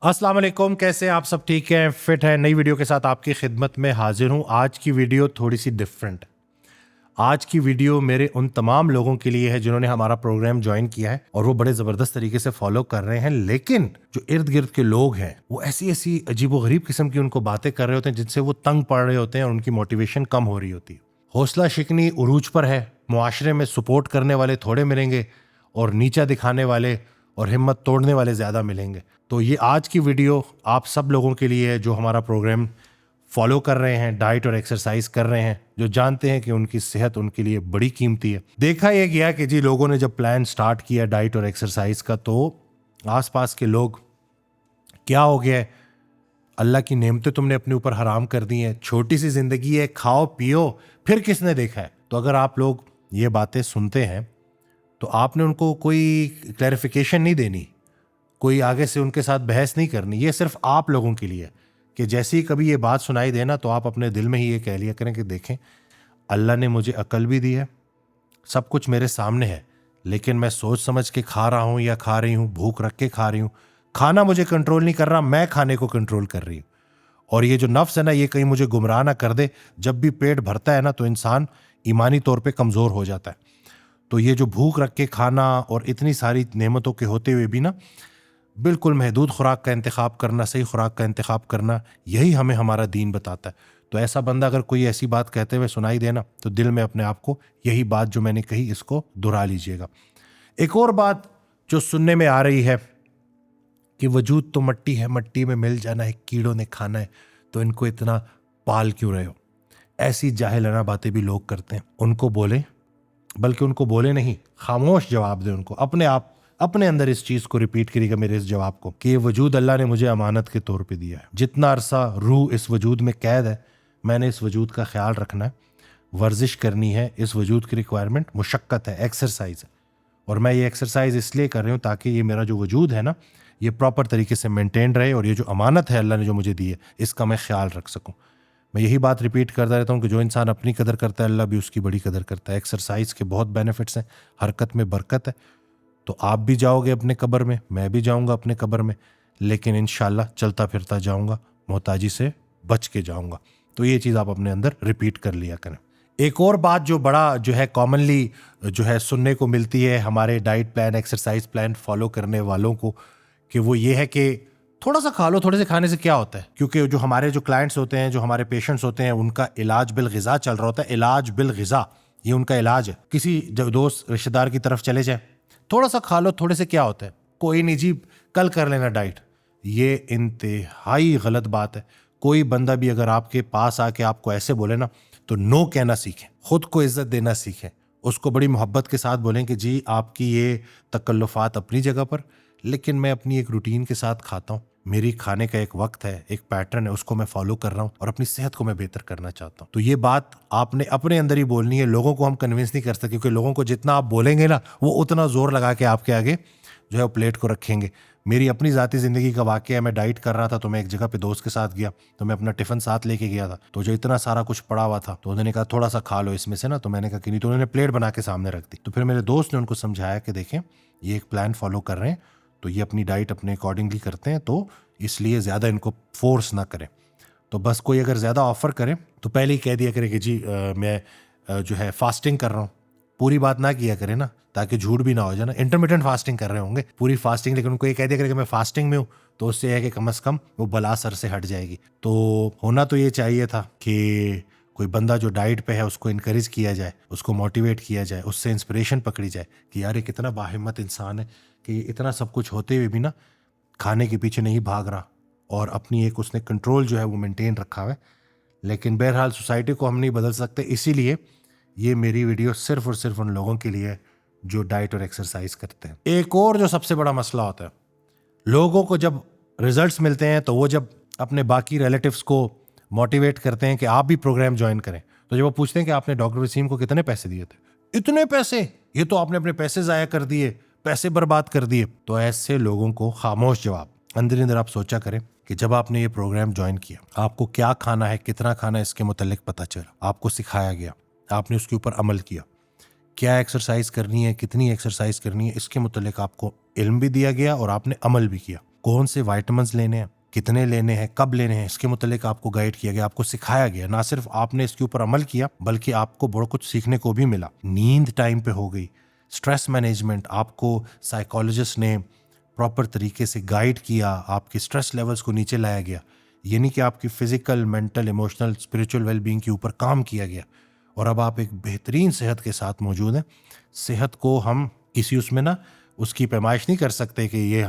अस्सलाम वालेकुम, कैसे हैं आप सब? ठीक हैं, फिट हैं? नई वीडियो के साथ आपकी खिदमत में हाजिर हूं। आज की वीडियो थोड़ी सी डिफरेंट है। आज की वीडियो मेरे उन तमाम लोगों के लिए है जिन्होंने हमारा प्रोग्राम ज्वाइन किया है और वो बड़े ज़बरदस्त तरीके से फॉलो कर रहे हैं, लेकिन जो इर्द गिर्द के लोग हैं वो ऐसी ऐसी अजीबोगरीब किस्म की उनको बातें कर रहे होते हैं जिनसे वो तंग पड़ रहे होते हैं और उनकी मोटिवेशन कम हो रही होती है। हौसला शिकनी उरूज पर है, मुआशरे में सपोर्ट करने वाले थोड़े मिलेंगे और नीचा दिखाने वाले और हिम्मत तोड़ने वाले ज़्यादा मिलेंगे। तो ये आज की वीडियो आप सब लोगों के लिए है जो हमारा प्रोग्राम फॉलो कर रहे हैं, डाइट और एक्सरसाइज कर रहे हैं, जो जानते हैं कि उनकी सेहत उनके लिए बड़ी कीमती है। देखा यह गया कि जी लोगों ने जब प्लान स्टार्ट किया डाइट और एक्सरसाइज का तो आसपास के लोग, क्या हो गया है, अल्लाह की नेमतें तुमने अपने ऊपर हराम कर दी हैं, छोटी सी ज़िंदगी है, खाओ पियो, फिर किसने देखा है। तो अगर आप लोग ये बातें सुनते हैं तो आपने उनको कोई क्लैरिफिकेशन नहीं देनी, कोई आगे से उनके साथ बहस नहीं करनी। ये सिर्फ आप लोगों के लिए कि जैसे ही कभी ये बात सुनाई देना तो आप अपने दिल में ही ये कह लिया करें कि देखें, अल्लाह ने मुझे अकल भी दी है, सब कुछ मेरे सामने है, लेकिन मैं सोच समझ के खा रहा हूँ या खा रही हूँ, भूख रख के खा रही हूँ। खाना मुझे कंट्रोल नहीं कर रहा, मैं खाने को कंट्रोल कर रही हूँ। और ये जो नफ्स है ना, ये कहीं मुझे गुमराह ना कर दे। जब भी पेट भरता है ना तो इंसान ईमानी तौर पे कमज़ोर हो जाता है। तो ये जो भूख रख के खाना और इतनी सारी नेमतों के होते हुए भी ना बिल्कुल महदूद खुराक का इंतखाब करना, सही खुराक का इंतखाब करना, यही हमें हमारा दीन बताता है। तो ऐसा बंदा अगर कोई ऐसी बात कहते हुए सुनाई देना तो दिल में अपने आप को यही बात जो मैंने कही इसको दोहरा लीजिएगा। एक और बात जो सुनने में आ रही है कि वजूद तो मट्टी है, मट्टी में मिल जाना है, कीड़ों ने खाना है, तो इनको इतना पाल क्यों रहे हो। ऐसी जाहिलाना बातें भी लोग करते हैं। उनको बोले, बल्कि उनको बोले नहीं, खामोश जवाब दें उनको। अपने आप अपने अंदर इस चीज़ को रिपीट करिएगा, मेरे इस जवाब को, कि ये वजूद अल्लाह ने मुझे अमानत के तौर पे दिया है। जितना अरसा रूह इस वजूद में कैद है, मैंने इस वजूद का ख्याल रखना है, वर्जिश करनी है। इस वजूद की रिक्वायरमेंट मुशक्क़त है, एक्सरसाइज है। और मैं ये एक्सरसाइज इसलिए कर रही हूँ ताकि ये मेरा जो वजूद है ना, ये प्रॉपर तरीके से मेंटेन रहे और ये जो अमानत है अल्लाह ने जो मुझे दी है, इसका मैं ख्याल रख सकूँ। मैं यही बात रिपीट करता रहता हूँ कि जो इंसान अपनी कदर करता है, अल्लाह भी उसकी बड़ी कदर करता है। एक्सरसाइज के बहुत बेनिफिट्स हैं, हरकत में बरकत है। तो आप भी जाओगे अपने कब्र में, मैं भी जाऊंगा अपने कब्र में, लेकिन इंशाल्लाह चलता फिरता जाऊंगा, मोहताजी से बच के जाऊंगा। तो ये चीज़ आप अपने अंदर रिपीट कर लिया करें। एक और बात जो बड़ा जो है कॉमनली जो है सुनने को मिलती है हमारे diet plan, exercise plan follow करने वालों को, कि वो ये है कि थोड़ा सा खा लो, थोड़े से खाने से क्या होता है। क्योंकि जो हमारे जो क्लाइंट्स होते हैं, जो हमारे पेशेंट्स होते हैं, उनका इलाज बिल ग़िज़ा चल रहा होता है। इलाज बिल ग़िज़ा, ये उनका इलाज है। किसी जो दोस्त रिश्तेदार की तरफ चले जाए, थोड़ा सा खा लो, थोड़े से क्या होता है, कोई नहीं जी, कल कर लेना डाइट। ये इंतहाई गलत बात है। कोई बंदा भी अगर आपके पास आके आपको ऐसे बोले ना, तो नो कहना सीखें, खुद को इज्जत देना सीखें, उसको बड़ी मोहब्बत के साथ बोलें कि जी आपकी ये तकल्लुफ़ात अपनी जगह पर, लेकिन मैं अपनी एक रूटीन के साथ खाता हूँ, मेरी खाने का एक वक्त है, एक पैटर्न है, उसको मैं फॉलो कर रहा हूँ और अपनी सेहत को मैं बेहतर करना चाहता हूँ। तो ये बात आपने अपने अंदर ही बोलनी है। लोगों को हम कन्विंस नहीं कर सकते, क्योंकि लोगों को जितना आप बोलेंगे ना, वो उतना जोर लगा के आपके आगे जो है वो प्लेट को रखेंगे। मेरी अपनी ज़ाती ज़िंदगी का वाक़या है। मैं डाइट कर रहा था तो मैं एक जगह पे दोस्त के साथ गया, तो मैं अपना टिफ़िन साथ लेके गया था, तो जो इतना सारा कुछ पड़ा हुआ था, तो उन्होंने कहा थोड़ा सा खा लो इसमें से ना, तो मैंने कहा कि नहीं, तो उन्होंने प्लेट बना के सामने रख दी। तो फिर मेरे दोस्त ने उनको समझाया कि देखें, ये एक प्लान फॉलो कर रहे हैं, तो ये अपनी डाइट अपने अकॉर्डिंगली करते हैं, तो इसलिए ज़्यादा इनको फोर्स ना करें। तो बस कोई अगर ज़्यादा ऑफ़र करे तो पहले ही कह दिया करे कि जी मैं जो है फास्टिंग कर रहा हूँ। पूरी बात ना किया करे ना, ताकि झूठ भी ना हो जाए ना। इंटरमिटेंट फास्टिंग कर रहे होंगे, पूरी फास्टिंग, लेकिन उनको ये कह दिया करे कि मैं फास्टिंग में हूँ, तो उससे है कि कम से कम वो बला सर से हट जाएगी। तो होना तो ये चाहिए था कि कोई बंदा जो डाइट पे है उसको इनकरेज किया जाए, उसको मोटिवेट किया जाए, उससे इंस्पिरेशन पकड़ी जाए कि यार ये कितना बाहिम्मत इंसान है कि इतना सब कुछ होते हुए भी ना खाने के पीछे नहीं भाग रहा और अपनी एक उसने कंट्रोल जो है वो मेंटेन रखा हुआ है। लेकिन बहरहाल सोसाइटी को हम नहीं बदल सकते, इसीलिए ये मेरी वीडियो सिर्फ और सिर्फ उन लोगों के लिए है जो डाइट और एक्सरसाइज करते हैं। एक और जो सबसे बड़ा मसला होता है, लोगों को जब रिजल्ट्स मिलते हैं तो वो जब अपने बाकी रिलेटिव्स को मोटिवेट करते हैं कि आप भी प्रोग्राम ज्वाइन करें, तो जब वो पूछते हैं कि आपने डॉक्टर वसीम को कितने पैसे दिए थे, इतने पैसे, ये तो आपने अपने पैसे ज़ाया कर दिए, पैसे बर्बाद कर दिए। तो ऐसे लोगों को खामोश जवाब। अंदर अंदर आप सोचा करें कि जब आपने ये प्रोग्राम ज्वाइन किया, आपको क्या खाना है, कितना खाना है, इसके मुतल्लिक पता चला, आपको सिखाया गया, आपने उसके ऊपर अमल किया, کیا ایکسرسائز کرنی ہے, کتنی ایکسرسائز کرنی ہے, اس کے متعلق آپ کو علم بھی دیا گیا اور آپ نے عمل بھی کیا. کون سے وائٹامنز لینے ہیں, کتنے لینے ہیں, کب لینے ہیں, اس کے متعلق آپ کو گائیڈ کیا گیا, آپ کو سکھایا گیا. نہ صرف آپ نے اس کے اوپر عمل کیا بلکہ آپ کو بڑا کچھ سیکھنے کو بھی ملا. نیند ٹائم پہ ہو گئی, اسٹریس مینجمنٹ آپ کو سائیکالوجسٹ نے پراپر طریقے سے گائیڈ کیا, آپ کے اسٹریس لیولز کو نیچے لایا گیا, یعنی کہ آپ کی physical, mental, emotional, spiritual well being کے اوپر کام کیا گیا, اور اب آپ ایک بہترین صحت کے ساتھ موجود ہیں. صحت کو ہم کسی اس میں اس کی پیمائش نہیں کر سکتے کہ یہ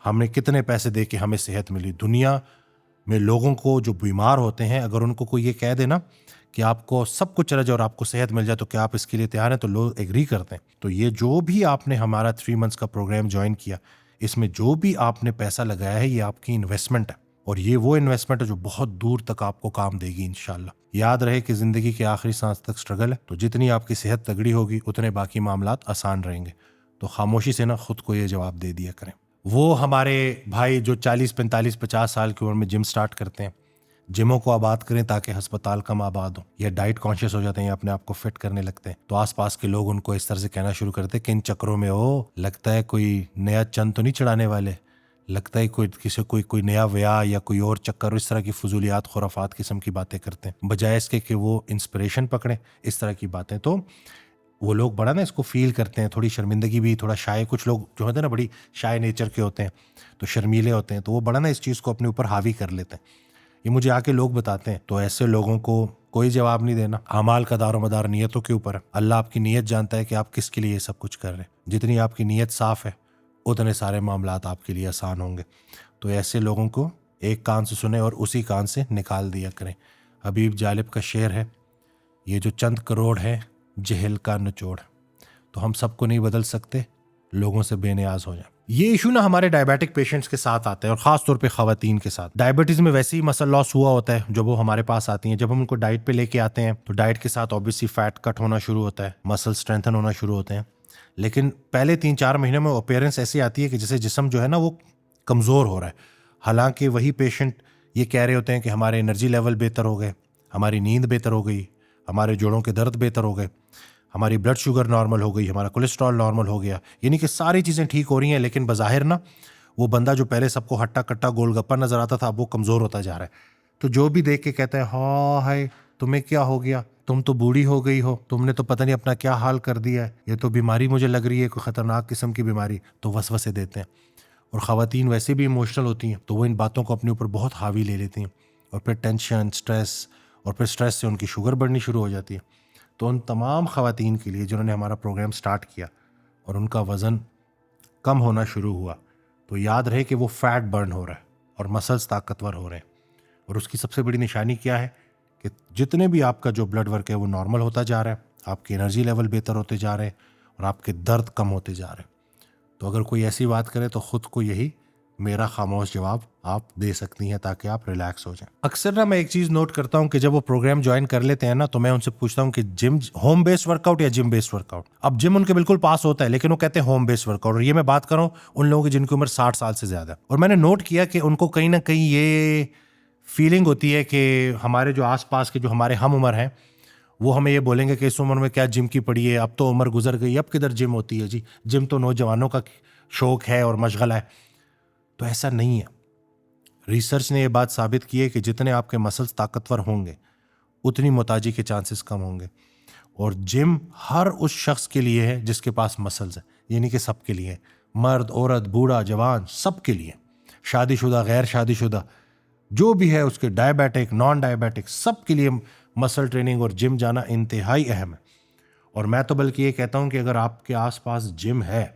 ہم نے کتنے پیسے دے کے ہمیں صحت ملی. دنیا میں لوگوں کو جو بیمار ہوتے ہیں, اگر ان کو کوئی یہ کہہ دے نا کہ آپ کو سب کچھ چلا جائے اور آپ کو صحت مل جائے تو کیا آپ اس کے لیے تیار ہیں, تو لوگ ایگری کرتے ہیں. تو یہ جو بھی آپ نے ہمارا 3 months کا پروگرام جوائن کیا, اس میں جو بھی آپ نے پیسہ لگایا ہے یہ آپ کی انویسٹمنٹ ہے, اور یہ وہ انویسٹمنٹ ہے جو بہت دور تک آپ کو کام دے گی انشاءاللہ. یاد رہے کہ زندگی کے آخری سانس تک سٹرگل ہے, تو جتنی آپ کی صحت تگڑی ہوگی اتنے باقی معاملات آسان رہیں گے. تو خاموشی سے خود کو یہ جواب دے دیا کریں. وہ ہمارے بھائی جو 40, 45, 50 سال کی عمر میں جم سٹارٹ کرتے ہیں, جموں کو آباد کریں تاکہ ہسپتال کم آباد ہو, یا ڈائٹ کانشیس ہو جاتے ہیں یا اپنے آپ کو فٹ کرنے لگتے ہیں, تو آس پاس کے لوگ ان کو اس طرح سے کہنا شروع کرتے ہیں کہ ان چکروں میں لگتا ہے کوئی نیا چند تو نہیں چڑھانے والے, لگتا ہے کوئی نیا ویا یا کوئی اور چکر, اس طرح کی فضولیات, خرافات قسم کی باتیں کرتے ہیں, بجائے اس کے کہ وہ انسپریشن پکڑیں اس طرح کی باتیں. تو وہ لوگ بڑا اس کو فیل کرتے ہیں, تھوڑی شرمندگی بھی, تھوڑا شائع, کچھ لوگ جو ہوتے ہیں بڑی شائع نیچر کے ہوتے ہیں, تو شرمیلے ہوتے ہیں, تو وہ بڑا اس چیز کو اپنے اوپر حاوی کر لیتے ہیں. یہ مجھے آ کے لوگ بتاتے ہیں, تو ایسے لوگوں کو کوئی جواب نہیں دینا. اعمال کا دار و مدار نیتوں کے اوپر ہے. اللہ آپ کی نیت جانتا ہے کہ آپ کس کے لیے یہ سب کچھ کر رہے ہیں. جتنی آپ کی نیت صاف ہے اتنے سارے معاملات آپ کے لیے آسان ہوں گے. تو ایسے لوگوں کو ایک کان سے سنیں اور اسی کان سے نکال دیا کریں. حبیب جالب کا شعر ہے, یہ جو چند کروڑ ہے جہل کا نچوڑ. تو ہم سب کو نہیں بدل سکتے, لوگوں سے بے نیاز ہو جائیں. یہ ایشو ہمارے ڈائبیٹک پیشنٹس کے ساتھ آتا ہے, اور خاص طور پہ خواتین کے ساتھ. ڈائبٹیز میں ویسے ہی مسل لاس ہوا ہوتا ہے جب وہ ہمارے پاس آتی ہیں. جب ہم ان کو ڈائٹ پہ لے کے آتے ہیں تو ڈائٹ کے ساتھ اوبیسلی فیٹ کٹ ہونا شروع ہوتا ہے, مسل اسٹرینتھن ہونا شروع ہوتے ہیں. لیکن پہلے 3-4 مہینوں میں اپیرنس ایسی آتی ہے کہ جیسے جسم جو ہے وہ کمزور ہو رہا ہے. حالانکہ وہی پیشنٹ یہ کہہ رہے ہوتے ہیں کہ ہمارے انرجی لیول بہتر ہو گئے, ہماری نیند بہتر ہو گئی, ہمارے جوڑوں کے درد بہتر ہو گئے, ہماری بلڈ شوگر نارمل ہو گئی, ہمارا کولیسٹرول نارمل ہو گیا. یعنی کہ ساری چیزیں ٹھیک ہو رہی ہیں, لیکن بظاہر وہ بندہ جو پہلے سب کو ہٹا کٹا گول گپا نظر آتا تھا اب وہ کمزور ہوتا جا رہا ہے. تو جو بھی دیکھ کے کہتا ہے ہاں ہائے تمہیں کیا ہو گیا, تم تو بوڑھی ہو گئی ہو, تم نے تو پتہ نہیں اپنا کیا حال کر دیا ہے, یہ تو بیماری مجھے لگ رہی ہے, کوئی خطرناک قسم کی بیماری, تو وسوسے دیتے ہیں. اور خواتین ویسے بھی ایموشنل ہوتی ہیں, تو وہ ان باتوں کو اپنے اوپر بہت حاوی لے لیتی ہیں, اور پھر ٹینشن, سٹریس, اور پھر سٹریس سے ان کی شوگر بڑھنی شروع ہو جاتی ہے. تو ان تمام خواتین کے لیے جنہوں نے ہمارا پروگرام سٹارٹ کیا اور ان کا وزن کم ہونا شروع ہوا, تو یاد رہے کہ وہ فیٹ برن ہو رہا ہے اور مسلز طاقتور ہو رہے ہیں. اور اس کی سب سے بڑی نشانی کیا ہے کہ جتنے بھی آپ کا جو بلڈ ورک ہے وہ نارمل ہوتا جا رہا ہے, آپ کے انرجی لیول بہتر ہوتے جا رہے ہیں, اور آپ کے درد کم ہوتے جا رہے ہیں. تو اگر کوئی ایسی بات کرے تو خود کو یہی میرا خاموش جواب آپ دے سکتی ہیں تاکہ آپ ریلیکس ہو جائیں. اکثر میں ایک چیز نوٹ کرتا ہوں کہ جب وہ پروگرام جوائن کر لیتے ہیں تو میں ان سے پوچھتا ہوں کہ جم ہوم بیسڈ ورک آؤٹ یا جم بیسڈ ورک آؤٹ. اب جم ان کے بالکل پاس ہوتا ہے لیکن وہ کہتے ہیں ہوم بیسڈ ورک آؤٹ. اور یہ میں بات کر رہا ہوں ان لوگوں کی جن کی عمر 60 سال سے زیادہ. اور میں نے نوٹ کیا کہ ان کو کہیں نہ کہیں یہ فیلنگ ہوتی ہے کہ ہمارے جو آس پاس کے جو ہمارے ہم عمر ہیں وہ ہمیں یہ بولیں گے کہ اس عمر میں کیا جم کی پڑی ہے, اب تو عمر گزر گئی, اب کدھر جم ہوتی ہے جی, جم تو نوجوانوں کا شوق ہے اور مشغلہ ہے. تو ایسا نہیں ہے. ریسرچ نے یہ بات ثابت کی ہے کہ جتنے آپ کے مسلز طاقتور ہوں گے اتنی موتاجی کے چانسز کم ہوں گے. اور جم ہر اس شخص کے لیے ہے جس کے پاس مسلز ہیں, یعنی کہ سب کے لیے, مرد, عورت, بوڑھا, جوان, سب کے لیے, شادی شدہ, غیر شادی شدہ, جو بھی ہے اس کے, ڈائبیٹک, نان ڈائبیٹک, سب کے لیے مسل ٹریننگ اور جم جانا انتہائی اہم ہے. اور میں تو بلکہ یہ کہتا ہوں کہ اگر آپ کے آس پاس جم ہے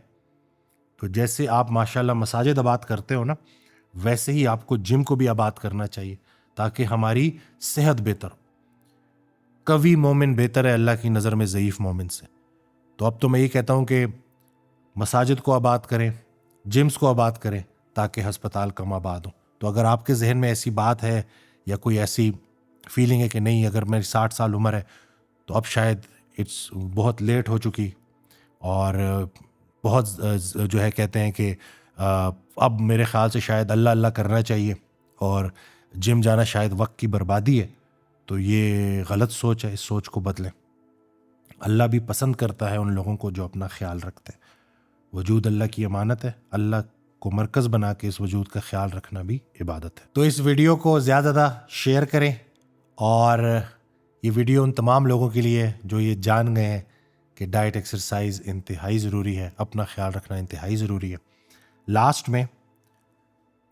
تو جیسے آپ ماشاءاللہ مساجد آباد کرتے ہو ویسے ہی آپ کو جم کو بھی آباد کرنا چاہیے تاکہ ہماری صحت بہتر ہو. قوی مومن بہتر ہے اللہ کی نظر میں ضعیف مومن سے. تو اب تو میں یہ کہتا ہوں کہ مساجد کو آباد کریں, جمز کو آباد کریں تاکہ ہسپتال کم آباد ہوں. تو اگر آپ کے ذہن میں ایسی بات ہے یا کوئی ایسی فیلنگ ہے کہ نہیں اگر میری 60 سال عمر ہے تو اب شاید بہت لیٹ ہو چکی اور بہت جو ہے کہتے ہیں کہ اب میرے خیال سے شاید اللہ اللہ کرنا چاہیے اور جم جانا شاید وقت کی بربادی ہے, تو یہ غلط سوچ ہے. اس سوچ کو بدلیں. अल्लाह भी पसंद करता है उन लोगों को जो अपना ख्याल रखते हैं। वजूद अल्लाह की अमानत है, अल्लाह को मरकज़ बना के इस वजूद का ख्याल रखना भी इबादत है। तो इस वीडियो को ज़्यादा शेयर करें, और ये वीडियो उन तमाम लोगों के लिए जो ये जान गए हैं कि डाइट एक्सरसाइज इंतहाई ज़रूरी है, अपना ख्याल रखना इंतहाई ज़रूरी है। लास्ट में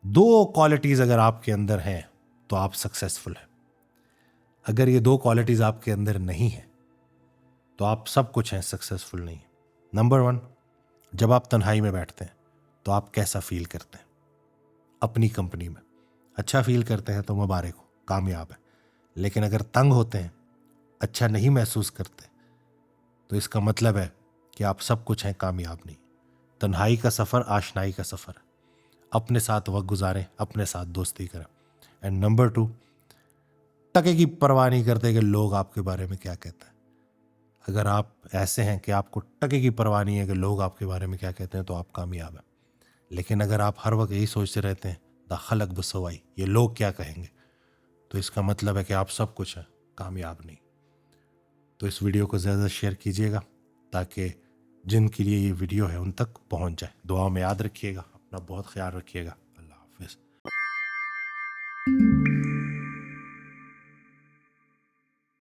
2 क्वालिटीज़ अगर आपके अंदर हैं तो आप सक्सेसफुल हैं। अगर ये 2 क्वालिटीज़ आपके अंदर नहीं है तो आप सब कुछ हैं, सक्सेसफुल नहीं है। नंबर 1, जब आप तन्हाई में बैठते हैं तो आप कैसा फील करते हैं? अपनी कंपनी में अच्छा फील करते हैं तो मुबारक हो, कामयाब है। लेकिन अगर तंग होते हैं, अच्छा नहीं महसूस करते, तो इसका मतलब है कि आप सब कुछ हैं, कामयाब नहीं। तन्हाई का सफ़र आशनाई का सफ़र है। अपने साथ वक्त गुजारें, अपने साथ दोस्ती करें। एंड नंबर 2, टके की परवाह नहीं करते कि लोग आपके बारे में क्या कहते हैं। अगर आप ऐसे हैं कि आपको टके की परवाह नहीं है कि लोग आपके बारे में क्या कहते हैं, तो आप कामयाब हैं। लेकिन अगर आप हर वक्त यही सोचते रहते हैं द खलक बसवाई, ये लोग क्या कहेंगे, तो इसका मतलब है कि आप सब कुछ हैं, कामयाब नहीं। तो इस वीडियो को ज़्यादा शेयर कीजिएगा ताकि जिनके लिए ये वीडियो है उन तक पहुंच जाए। दुआ में याद रखिएगा, अपना बहुत ख्याल रखिएगा। अल्लाह हाफिज़।